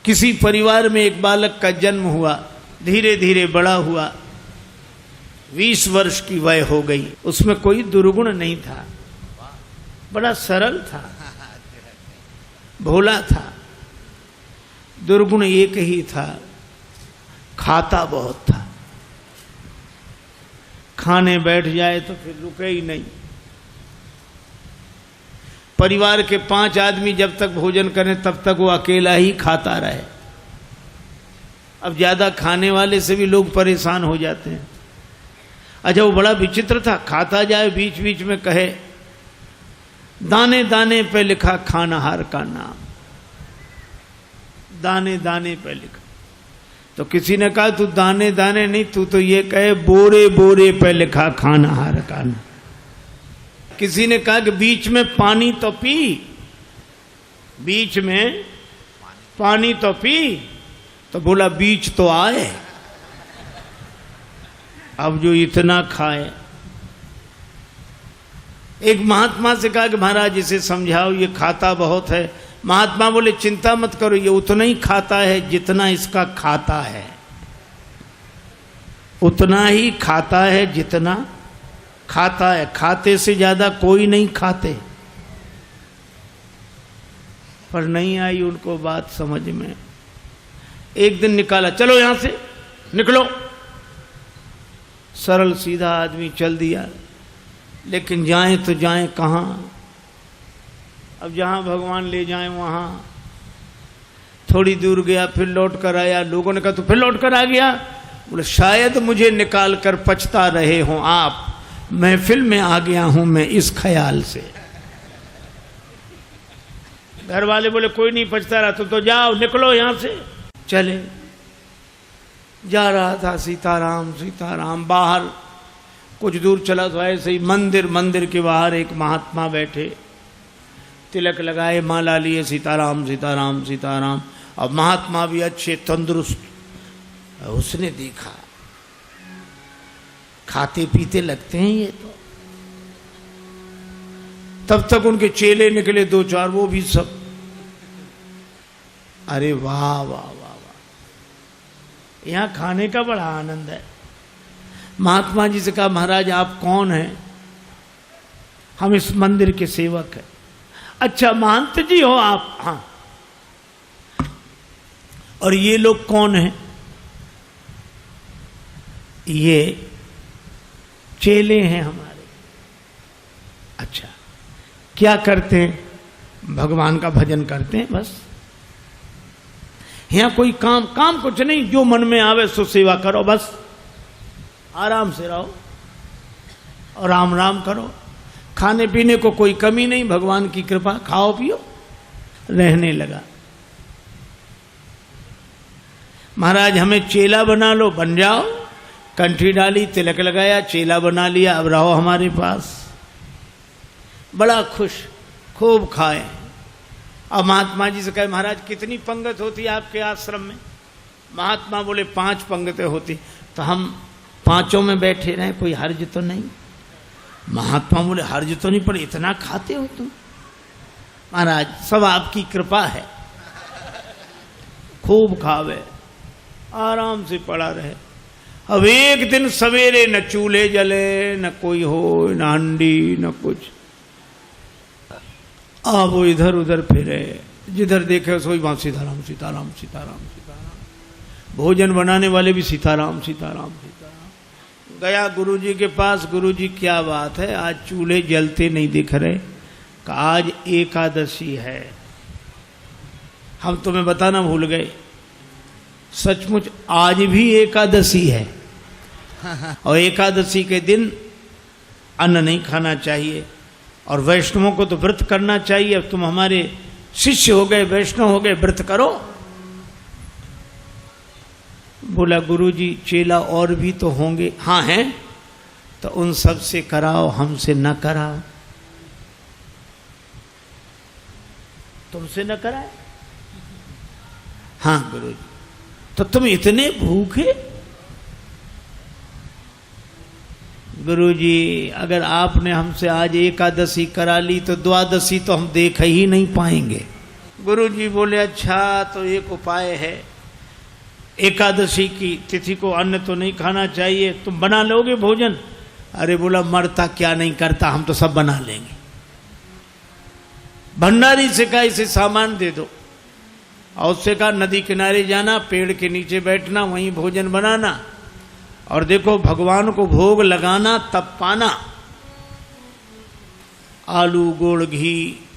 किसी परिवार में एक बालक का जन्म हुआ, धीरे धीरे बड़ा हुआ, 20 वर्ष की वय हो गई। उसमें कोई दुर्गुण नहीं था, बड़ा सरल था, भोला था। दुर्गुण एक ही था, खाता बहुत था। खाने बैठ जाए तो फिर रुके ही नहीं। परिवार के 5 आदमी जब तक भोजन करें तब तक वो अकेला ही खाता रहे। अब ज्यादा खाने वाले से भी लोग परेशान हो जाते हैं। अच्छा, वो बड़ा विचित्र था, खाता जाए बीच बीच में कहे दाने दाने पे लिखा खानाहार का नाम, दाने दाने पे लिखा। तो किसी ने कहा तू दाने दाने नहीं, तू तो ये कहे बोरे बोरे पे लिखा खानाहार का नाम। किसी ने कहा कि बीच में पानी तो पी, बीच में पानी तो पी, तो बोला बीच तो आए। अब जो इतना खाए। एक महात्मा से कहा कि महाराज इसे समझाओ, ये खाता बहुत है। महात्मा बोले चिंता मत करो, ये उतना ही खाता है जितना इसका खाता है, उतना ही खाता है जितना खाता है। खाते से ज्यादा कोई नहीं खाते। पर नहीं आई उनको बात समझ में। एक दिन निकाला, चलो यहां से निकलो। सरल सीधा आदमी चल दिया, लेकिन जाएं तो जाएं कहां? अब जहां भगवान ले जाएं वहां। थोड़ी दूर गया, फिर लौट कर आया। लोगों ने कहा तू फिर लौट कर आ गया? बोले शायद मुझे निकाल कर पछता रहे हो आप, महफिल में आ गया हूं मैं इस ख्याल से। घर वाले बोले कोई नहीं पछता रहा, तुम तो जाओ, निकलो यहां से। चले, जा रहा था सीताराम सीताराम। बाहर कुछ दूर चला तो ऐसे ही मंदिर के बाहर एक महात्मा बैठे, तिलक लगाए, माला लिए, सीताराम सीताराम सीताराम। अब महात्मा भी अच्छे तंदुरुस्त। उसने देखा खाते पीते लगते हैं ये तो। तब तक उनके चेले निकले 2-4, वो भी सब। अरे वाह वाह वाह वाह, यहां खाने का बड़ा आनंद है। महात्मा जी से कहा महाराज आप कौन हैं? हम इस मंदिर के सेवक हैं। अच्छा महंत जी हो आप? हाँ। और ये लोग कौन हैं? ये चेले हैं हमारे। अच्छा, क्या करते हैं? भगवान का भजन करते हैं बस। यहां कोई काम कुछ नहीं, जो मन में आवे सो सेवा करो बस। आराम से रहो और राम राम करो। खाने पीने को कोई कमी नहीं, भगवान की कृपा, खाओ पियो। रहने लगा। महाराज हमें चेला बना लो, बन जाओ। कंठी डाली, तिलक लगाया, चेला बना लिया, अब रहो हमारे पास। बड़ा खुश, खूब खाए। अब महात्मा जी से कहे महाराज कितनी पंगत होती है आपके आश्रम में? महात्मा बोले 5 पंगतें होती। तो हम 5 में बैठे रहे, कोई हर्ज तो नहीं? महात्मा बोले हर्ज तो नहीं, पर इतना खाते हो तुम? महाराज सब आपकी कृपा है। खूब खावे, आराम से पड़ा रहे। अब एक दिन सवेरे न चूल्हे जले, न कोई हो, न हंडी, न कुछ। अब वो इधर उधर फिरे, जिधर देखे सोई वहां सीताराम सीताराम सीताराम सीताराम। भोजन बनाने वाले भी सीताराम सीताराम सीताराम। गया गुरुजी के पास, गुरुजी क्या बात है, आज चूल्हे जलते नहीं दिख रहे? कि आज एकादशी है। हम तुम्हें बताना भूल गए, सचमुच आज भी एकादशी है। और एकादशी के दिन अन्न नहीं खाना चाहिए, और वैष्णवों को तो व्रत करना चाहिए। अब तुम हमारे शिष्य हो गए, वैष्णव हो गए, व्रत करो। बोला गुरुजी चेला और भी तो होंगे? हाँ हैं। तो उन सब से कराओ, हमसे न कराओ। तुमसे न कराए? हाँ गुरुजी। तो तुम इतने भूखे? गुरुजी अगर आपने हमसे आज एकादशी करा ली तो द्वादशी तो हम देख ही नहीं पाएंगे। गुरु जी बोले अच्छा तो एक उपाय है, एकादशी की तिथि को अन्न तो नहीं खाना चाहिए, तुम बना लोगे भोजन? अरे बोला मरता क्या नहीं करता, हम तो सब बना लेंगे। भंडारी से कहा इसे सामान दे दो, और उससे कहा नदी किनारे जाना, पेड़ के नीचे बैठना, वहीं भोजन बनाना, और देखो भगवान को भोग लगाना तब पाना। आलू, गुड़, घी,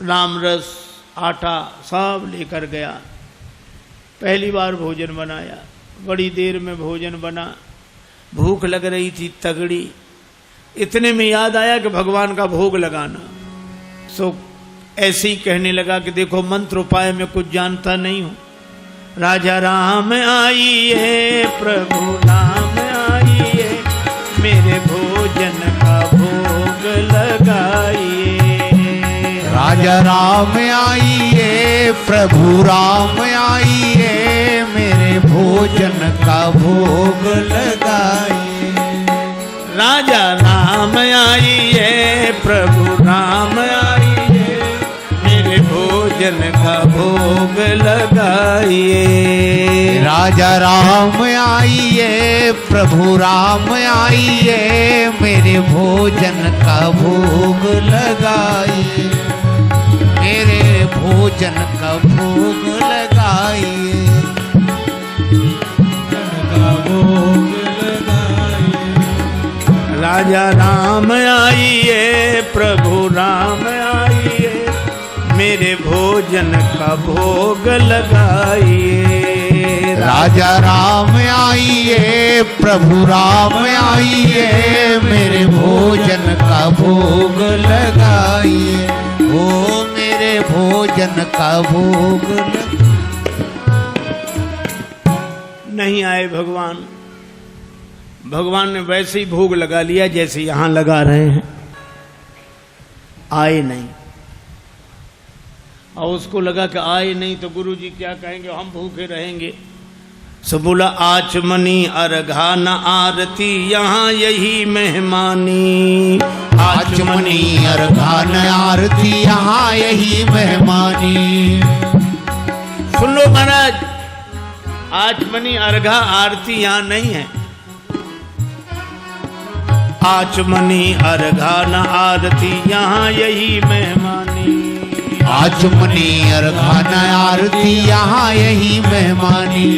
राम रस, आटा सब लेकर गया। पहली बार भोजन बनाया, बड़ी देर में भोजन बना, भूख लग रही थी तगड़ी। इतने में याद आया कि भगवान का भोग लगाना। सो ऐसे ही कहने लगा कि देखो मंत्र उपाय में कुछ जानता नहीं हूं। राजा राम आइए, प्रभु राम आइए, मेरे भोजन का भोग लगाइए। राजा राम आइए, प्रभु राम आइए, मेरे भोजन का भोग लगाइए। राजा राम आइए, प्रभु राम आइए, मेरे भोजन का भोग लगाइए। राजा राम आइए, प्रभु राम आइए, मेरे भोजन का भोग लगाइए। मेरे भोजन का भोग लगाइए। राजा राम आइए, प्रभु राम आइए, मेरे भोजन का भोग लगाइए। राजा राम आइए, प्रभु राम आइए, मेरे भोजन का भोग लगाइए। ओ मेरे भोजन का भोग नहीं आए भगवान। भगवान ने वैसे ही भोग लगा लिया जैसे यहां लगा रहे हैं, आए नहीं। और उसको लगा कि आए नहीं तो गुरु जी क्या कहेंगे, हम भूखे रहेंगे। सो बोला आचमनी अर्घा न आरती, यहाँ यही मेहमानी। आचमनी अर्घा न आरती, यहाँ यही मेहमानी। सुन लो महाराज, आचमनी अर्घा आरती यहाँ नहीं है। आचमनी अर्घा न आरती, यहाँ यही मेहमानी। आचमनी अर्घा न आरती, यहाँ यही मेहमानी।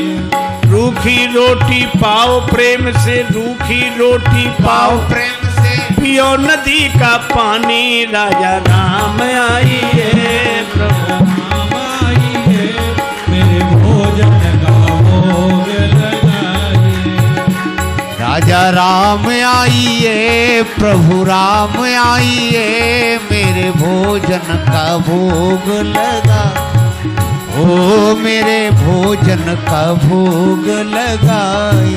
रूखी रोटी पाओ प्रेम से, रूखी रोटी पाओ प्रेम से, पियो नदी का पानी। राजा राम आइए, प्रभु राम आइए, मेरे भोजन का भोग लगाइए। राजा राम आइए, प्रभु राम आइए, मेरे भोजन का भोग लगा। ओ मेरे भोजन का भोग लगाए।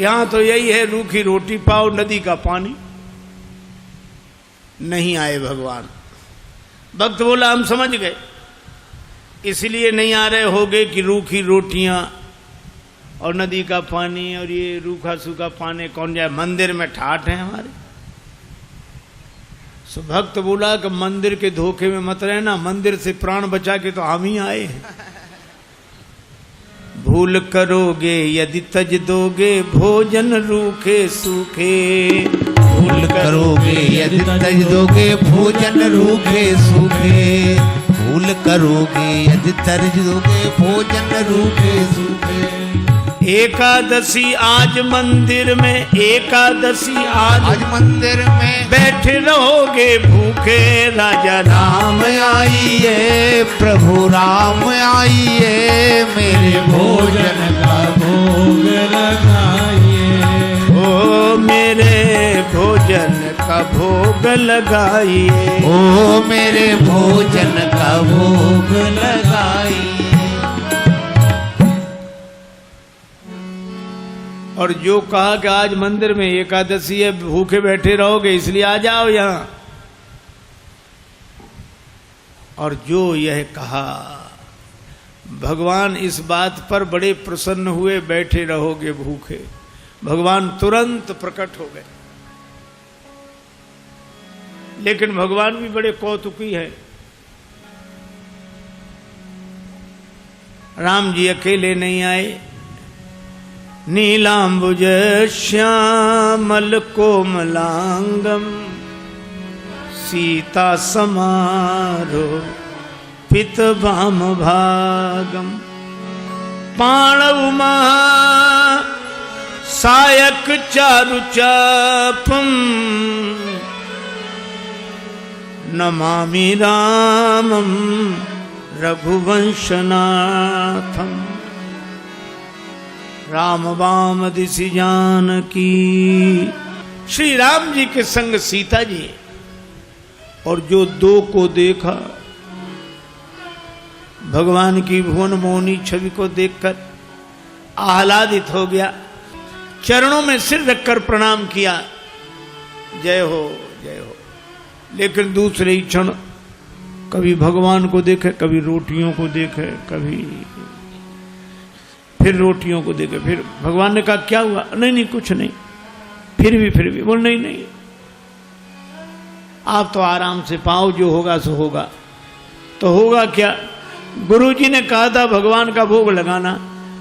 यहां तो यही है, रूखी रोटी पाओ नदी का पानी। नहीं आए भगवान। भक्त बोला हम समझ गए, इसलिए नहीं आ रहे होगे कि रूखी रोटियां और नदी का पानी और ये रूखा सूखा पानी कौन जाए, मंदिर में ठाठ है हमारे। सो भक्त बोला कि मंदिर के धोखे में मत रहना, मंदिर से प्राण बचा के तो हम ही आए हैं। भूल करोगे यदि तज दोगे, भोजन रूखे सूखे। भूल करोगे यदि तज दोगे, भोजन रूखे सूखे। भूल करोगे यदि तज दोगे, भोजन रूखे सूखे। एकादशी आज मंदिर में, एकादशी आज मंदिर में, बैठे रहोगे भूखे। राजा राम आइए, प्रभु राम आइए, मेरे भोजन का भोग लगाइए। ओ मेरे भोजन का भोग लगाइए। ओ मेरे भोजन का भोग लगाइए। और जो कहा कि आज मंदिर में एकादशी है, भूखे बैठे रहोगे इसलिए आ जाओ यहां। और जो यह कहा, भगवान इस बात पर बड़े प्रसन्न हुए, बैठे रहोगे भूखे। भगवान तुरंत प्रकट हो गए। लेकिन भगवान भी बड़े कौतुकी है। राम जी अकेले नहीं आए, नीलांबुज श्यामल कोमलांगम सीता समारो पित भाम भागम पाणव महा सायक चारु चापम नमामि रामम रघुवंशनाथम। राम वाम दिशि जानकी, श्री राम जी के संग सीता जी, और जो दो को देखा भगवान की भुवन मोहनी छवि को देखकर आह्लादित हो गया, चरणों में सिर रखकर प्रणाम किया, जय हो जय हो। लेकिन दूसरे ही क्षण कभी भगवान को देखे, कभी रोटियों को देखे, कभी फिर रोटियों को देखे। फिर भगवान ने कहा क्या हुआ? नहीं नहीं कुछ नहीं। फिर भी बोल नहीं नहीं, आप तो आराम से पाओ, जो होगा सो होगा। तो होगा क्या? गुरुजी ने कहा था भगवान का भोग लगाना,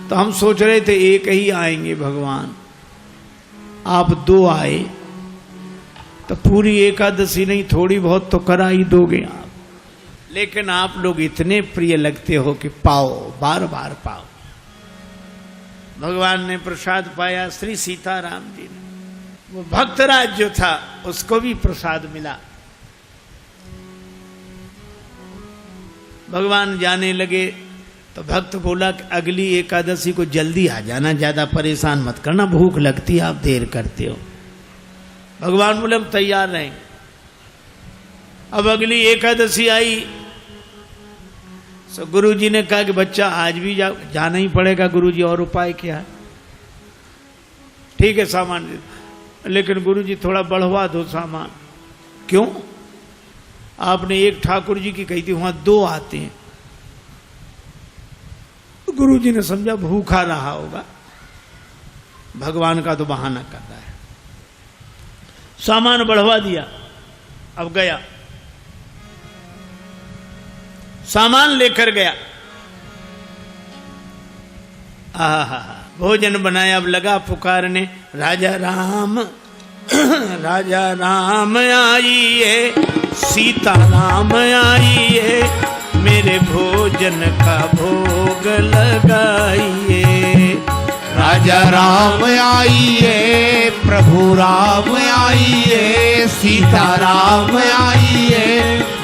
तो हम सोच रहे थे एक ही आएंगे भगवान, आप दो आए तो पूरी एकादशी नहीं थोड़ी बहुत तो करा ही दोगे आप। लेकिन आप लोग इतने प्रिय लगते हो कि पाओ, बार बार पाओ। भगवान ने प्रसाद पाया, श्री सीताराम जी ने। वो भक्तराज जो था उसको भी प्रसाद मिला। भगवान जाने लगे तो भक्त बोला कि अगली एकादशी को जल्दी आ जाना, ज्यादा परेशान मत करना, भूख लगती है, आप देर करते हो। भगवान बोले हम तैयार रहेंगे। अब अगली एकादशी आई तो गुरुजी ने कहा कि बच्चा आज भी जाना ही पड़ेगा गुरुजी, और उपाय क्या है? ठीक है सामान, लेकिन गुरुजी थोड़ा बढ़वा दो सामान। क्यों? आपने एक ठाकुर जी की कही थी, वहां दो आते हैं। गुरुजी ने समझा भूखा रहा होगा, भगवान का तो बहाना कर रहा है। सामान बढ़वा दिया। अब गया, सामान लेकर गया, आहा भोजन बनाया। अब लगा पुकारने, राजा राम राजा राम आइए, सीता राम आइए, मेरे भोजन का भोग लगाइए। राजा राम आइए, प्रभु राम आइए, सीता राम आइए,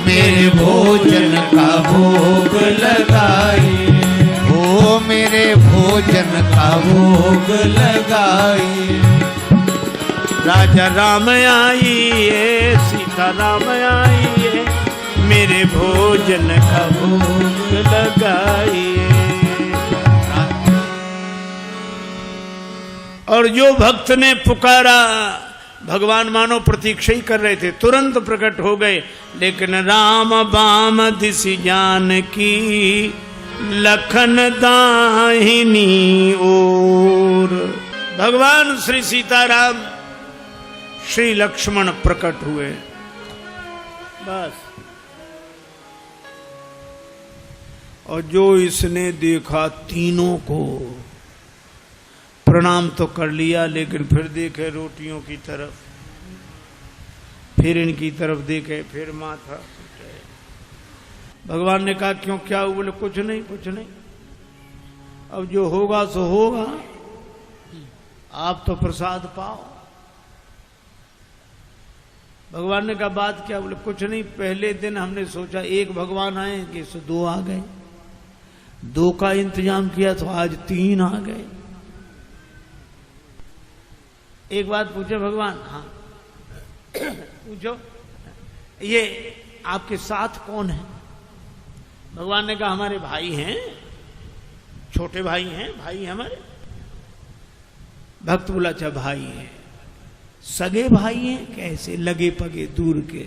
मेरे भोजन का भोग लगाइए। ओ मेरे भोजन का भोग लगाइए। राजा राम आइए, सीता राम आइए, मेरे भोजन का भोग लगाइए। और जो भक्त ने पुकारा, भगवान मानो प्रतीक्षा ही कर रहे थे, तुरंत प्रकट हो गए। लेकिन राम बाम दिशि जानकी, लखन दाहिनी ओर। भगवान श्री सीताराम श्री लक्ष्मण प्रकट हुए। बस। और जो इसने देखा तीनों को प्रणाम तो कर लिया, लेकिन फिर देखे रोटियों की तरफ, फिर इनकी तरफ देखे, फिर माथा। भगवान ने कहा क्यों, क्या हुआ? बोले कुछ नहीं कुछ नहीं, अब जो होगा सो होगा, आप तो प्रसाद पाओ। भगवान ने कहा बात क्या? बोले कुछ नहीं, पहले दिन हमने सोचा एक भगवान आएंगे, सो दो आ गए, दो का इंतजाम किया तो आज तीन आ गए। एक बात पूछे भगवान? हाँ पूछो, ये आपके साथ कौन है? भगवान ने कहा हमारे भाई हैं, छोटे भाई हैं, भाई हमारे। भक्त बोला अच्छा भाई हैं, सगे भाई हैं? कैसे? लगे पगे दूर के?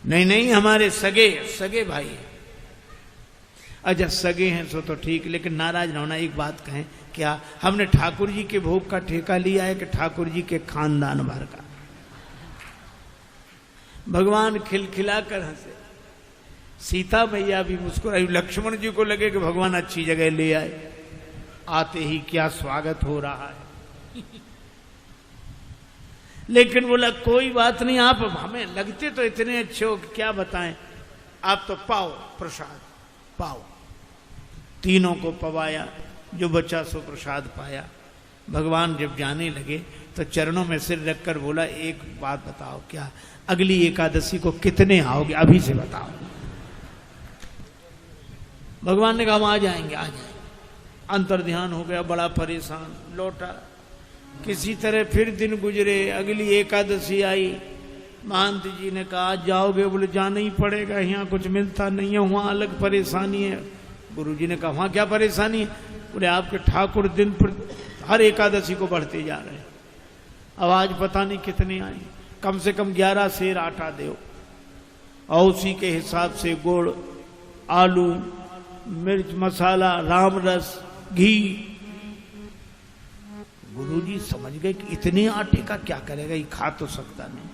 नहीं नहीं, हमारे सगे सगे भाई हैं। अच्छा सगे हैं सो तो ठीक, लेकिन नाराज न होना, एक बात कहें, क्या हमने ठाकुर जी के भोग का ठेका लिया है कि ठाकुर जी के खानदान भर का? भगवान खिलखिलाकर हंसे, सीता मैया भी मुस्कुराई। लक्ष्मण जी को लगे कि भगवान अच्छी जगह ले आए, आते ही क्या स्वागत हो रहा है। लेकिन बोला कोई बात नहीं, आप हमें लगते तो इतने अच्छे हो कि क्या बताएं, आप तो पाओ प्रसाद पाओ। तीनों को पवाया, जो बचा सो प्रसाद पाया। भगवान जब जाने लगे तो चरणों में सिर रखकर बोला एक बात बताओ, क्या अगली एकादशी को कितने आओगे, अभी से बताओ। भगवान ने कहा हम आ जाएंगे आ जाएंगे। अंतर ध्यान हो गया, बड़ा परेशान, लौटा। किसी तरह फिर दिन गुजरे, अगली एकादशी आई। महंत जी ने कहा आज जाओगे, बोले जाना ही पड़ेगा, यहाँ कुछ मिलता नहीं है, वहाँ अलग परेशानी है। गुरु जी ने कहा वहाँ क्या परेशानी है, बोले आपके ठाकुर दिन पर हर एकादशी को बढ़ते जा रहे हैं, अब आज पता नहीं कितने आए, कम से कम 11 सेर आटा दो, और उसी के हिसाब से गुड़, आलू, मिर्च मसाला, राम रस, घी। गुरुजी समझ गए कि इतने आटे का क्या करेगा, ये खा तो सकता नहीं,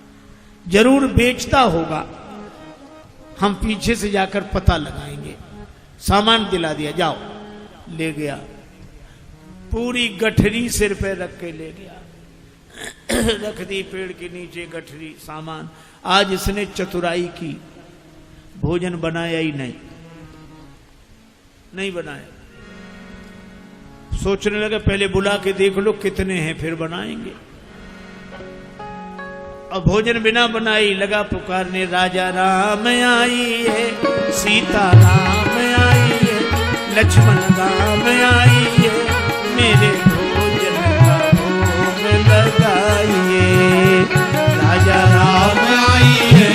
जरूर बेचता होगा, हम पीछे से जाकर पता लगाएंगे। सामान दिला दिया, जाओ। ले गया, पूरी गठरी सिर पे रख के ले गया, रख दी पेड़ के नीचे गठरी, सामान। आज इसने चतुराई की, भोजन बनाया ही नहीं बनाया। सोचने लगा पहले बुला के देख लो कितने हैं फिर बनाएंगे। और भोजन बिना बनाई लगा पुकारने, राजा राम आइए, सीता राम आइए, लक्ष्मण राम आइए, मेरे भोजन का भोग लगाइए। राजा राम आइए,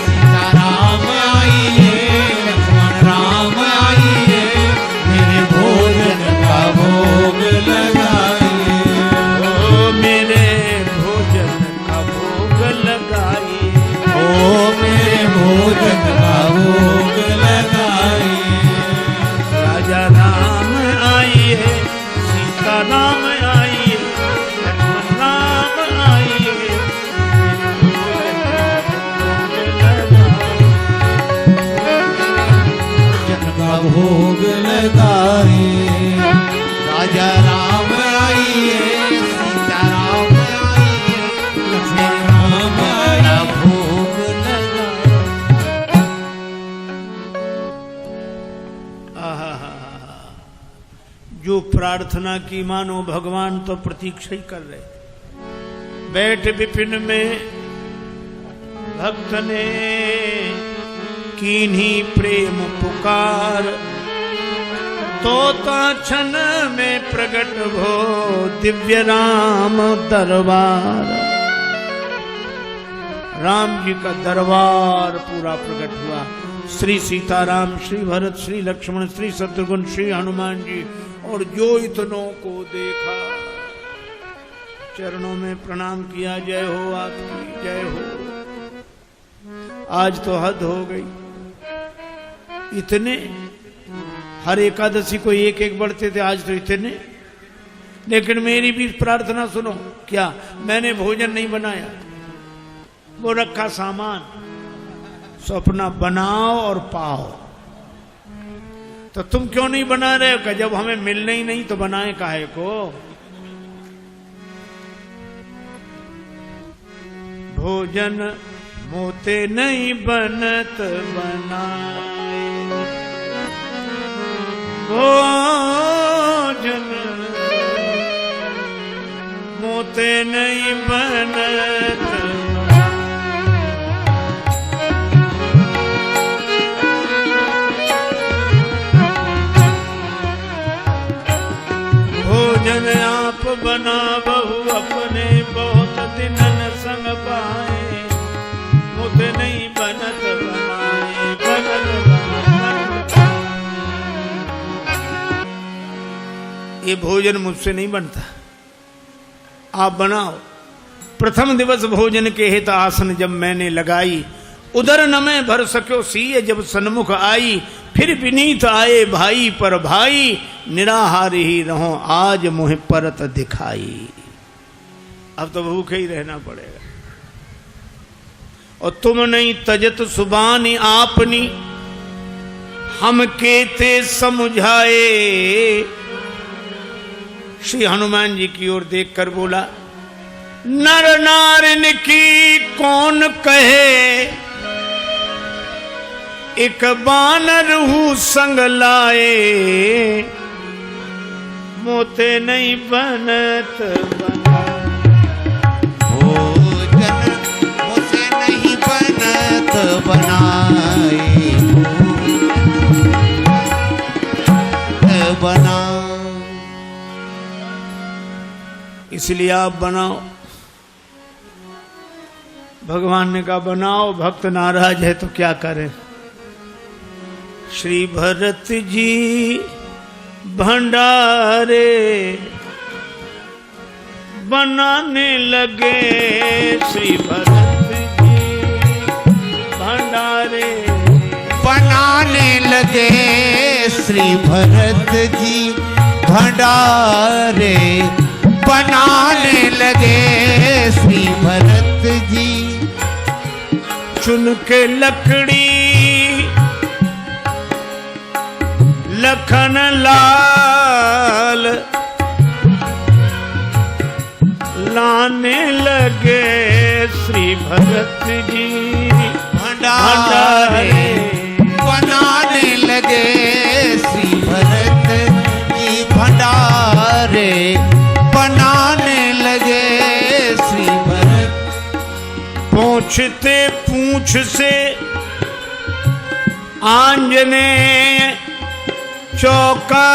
सीता राम आइए, लक्ष्मण राम आइए, मेरे भोजन का भोग लगाइए। ओ मेरे भोजन का भोग लगाइए, ओ मेरे भोजन का भोग लगाइए। राजा राम आइए, सीता राम आइए, लक्ष्मण राम आइए, भोजन का भोग लगाइए। राजा राम आइए, सीता राम आइए, लक्ष्मण राम आइए, भोग लगाइए। आहा, जो प्रार्थना की मानो भगवान तो प्रतीक्षा ही कर रहे थे। बैठ विपिन में भक्त ने कीन्ही प्रेम पुकार, तोता क्षण में प्रकट हो दिव्य राम दरबार। राम जी का दरबार पूरा प्रकट हुआ। श्री सीताराम, श्री भरत, श्री लक्ष्मण, श्री शत्रुघ्न, श्री हनुमान जी, और जो इतनों को देखा चरणों में प्रणाम किया। जय हो आपकी, जय हो। आज तो हद हो गई, इतने हर एकादशी को एक एक बढ़ते थे, आज तो इतने। लेकिन मेरी भी प्रार्थना सुनो, क्या मैंने भोजन नहीं बनाया, वो रखा सामान, सो अपना बनाओ और पाओ। तो तुम क्यों नहीं बना रहे हो? कि जब हमें मिलना ही नहीं तो बनाए काहे को। भोजन मोते नहीं बनत बनाए, भोजन मोते नहीं बनत। भोजन आप बना बहु अपने, बहुत दिनन संग पाए, मुझ नहीं बनत बनाए, बनत बनत। ये भोजन मुझसे नहीं बनता, आप बनाओ। प्रथम दिवस भोजन के हित आसन जब मैंने लगाई, उधर न मैं भर सक्यो सीय जब सन्मुख आई। फिर विनीत आए भाई पर भाई, निराहार ही रहो आज मुझे परत दिखाई। अब तो भूखे ही रहना पड़ेगा। और तुम नहीं तजत सुबानी आपनी, हम केते समझाए। श्री हनुमान जी की ओर देखकर बोला, नर नारिन की कौन कहे, एक बानर हूँ संग लाए। मोते नहीं बनत बना, भोजन मुझसे नहीं बनत बनाए, बना। इसलिए आप बनाओ। भगवान ने कहा बनाओ, भक्त नाराज है तो क्या करें। श्री भरत जी भंडारे बनाने लगे, श्री भरत जी भंडारे बनाने लगे, श्री भरत जी भंडारे बनाने लगे, श्री भरत जी। चुन के लकड़ी लखन लाल लाने लगे, श्री भरत जी भंडारे बनाने लगे, श्री भरत जी भंडारे बनाने लगे, श्री भरत। पूछते पूछ से आंजनेय चौका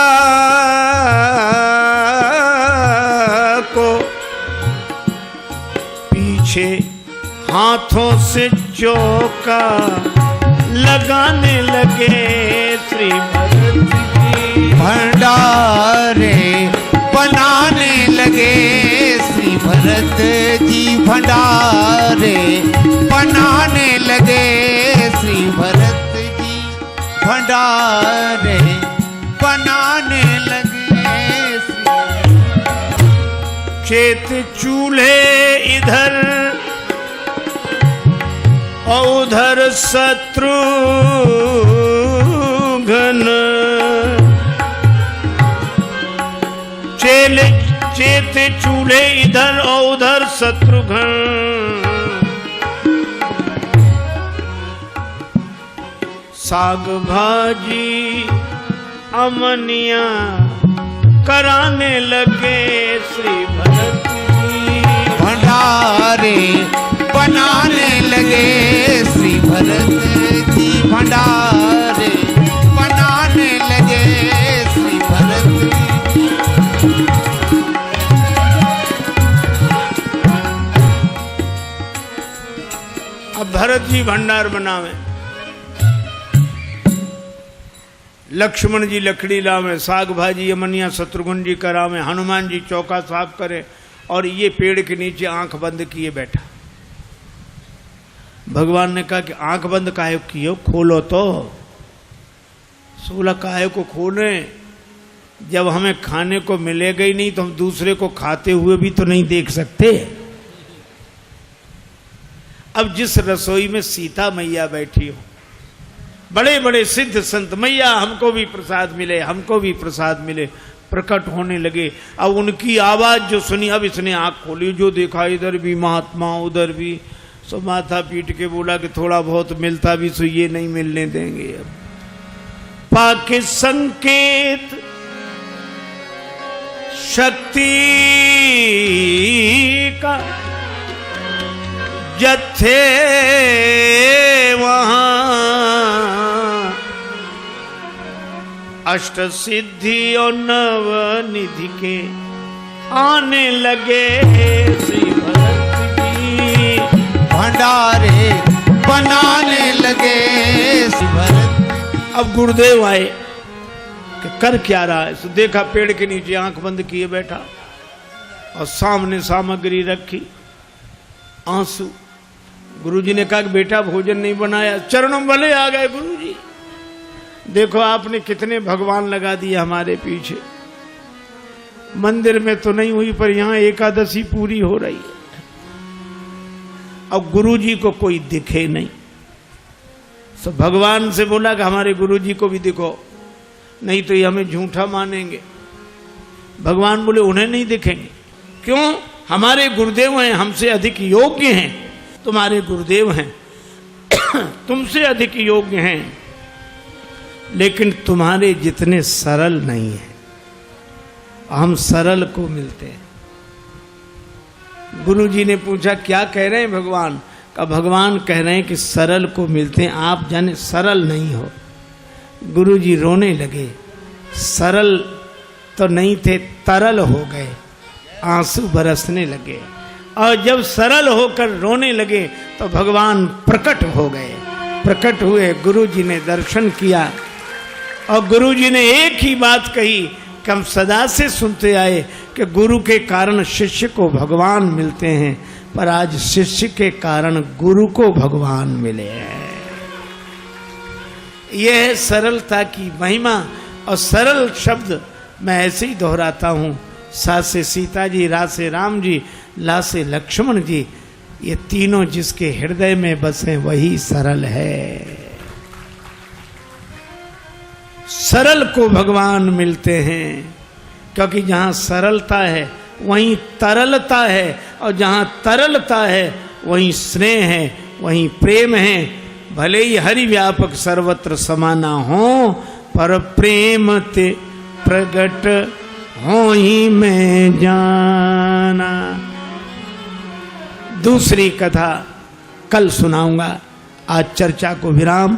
को, पीछे हाथों से चौका लगाने लगे, श्री भरत जी भंडारे बनाने लगे, श्री भरत जी भंडारे बनाने लगे, श्री भरत जी भंडारे बनाने लगे, श्री। चेत चूल्हे इधर और उधर शत्रुघ्न, चेत चूल्हे इधर और उधर शत्रुघ्न। साग भाजी अमनिया कराने लगे, श्री भरत जी भंडारे बनाने लगे, श्री भरत जी भंडारे बनाने लगे, श्री भरत जी। अब भरत जी भंडार बनावे, लक्ष्मण जी लकड़ी लावे, साग भाजी अमनिया शत्रुघ्न जी करावे, हनुमान जी चौका साफ करे, और ये पेड़ के नीचे आंख बंद किए बैठा। भगवान ने कहा कि आंख बंद काहे किए, खोलो तो। सोलह काहे को खोले, जब हमें खाने को मिलेगा ही नहीं तो हम दूसरे को खाते हुए भी तो नहीं देख सकते। अब जिस रसोई में सीता मैया बैठी हो, बड़े बड़े सिद्ध संत, मैया हमको भी प्रसाद मिले, हमको भी प्रसाद मिले, प्रकट होने लगे। अब उनकी आवाज जो सुनी, अब इसने आंख खोली, जो देखा इधर भी महात्मा उधर भी, सो माथा पीट के बोला कि थोड़ा बहुत मिलता भी सो ये नहीं मिलने देंगे। अब पाके संकेत शक्ति का जत्थे वहां अष्ट सिद्धि और नव निधि के आने लगे, श्री भरत जी भंडारे बनाने लगे, श्री भरत। अब गुरुदेव आए कि कर क्या रहा है। तो देखा पेड़ के नीचे आंख बंद किए बैठा और सामने सामग्री रखी, आंसू। गुरुजी ने कहा कि बेटा भोजन नहीं बनाया। चरणों भले आ गए गुरुजी, देखो आपने कितने भगवान लगा दिए हमारे पीछे। मंदिर में तो नहीं हुई पर यहाँ एकादशी पूरी हो रही है। और गुरु जी को कोई दिखे नहीं। तो भगवान से बोला कि हमारे गुरु जी को भी दिखो, नहीं तो ये हमें झूठा मानेंगे। भगवान बोले उन्हें नहीं दिखेंगे। क्यों? हमारे गुरुदेव हैं, हमसे अधिक योग्य हैं। तुम्हारे गुरुदेव हैं तुमसे अधिक योग्य हैं, लेकिन तुम्हारे जितने सरल नहीं हैं। हम सरल को मिलते हैं। गुरु जी ने पूछा क्या कह रहे हैं भगवान? का भगवान कह रहे हैं कि सरल को मिलते हैं, आप जाने सरल नहीं हो। गुरु जी रोने लगे। सरल तो नहीं थे, तरल हो गए, आंसू बरसने लगे। और जब सरल होकर रोने लगे तो भगवान प्रकट हो गए। प्रकट हुए, गुरु जी ने दर्शन किया और गुरु जी ने एक ही बात कही कि हम सदा से सुनते आए कि गुरु के कारण शिष्य को भगवान मिलते हैं, पर आज शिष्य के कारण गुरु को भगवान मिले हैं। यह है सरलता की महिमा। और सरल शब्द मैं ऐसे ही दोहराता हूँ। सा से सीता जी, रा से राम जी, ला से लक्ष्मण जी, ये तीनों जिसके हृदय में बसे वही सरल है। सरल को भगवान मिलते हैं, क्योंकि जहाँ सरलता है वहीं तरलता है, और जहाँ तरलता है वहीं स्नेह है, वहीं प्रेम है। भले ही हरि व्यापक सर्वत्र समाना हो, पर प्रेम ते प्रगट हो ही मैं जाना। दूसरी कथा कल सुनाऊंगा। आज चर्चा को विराम।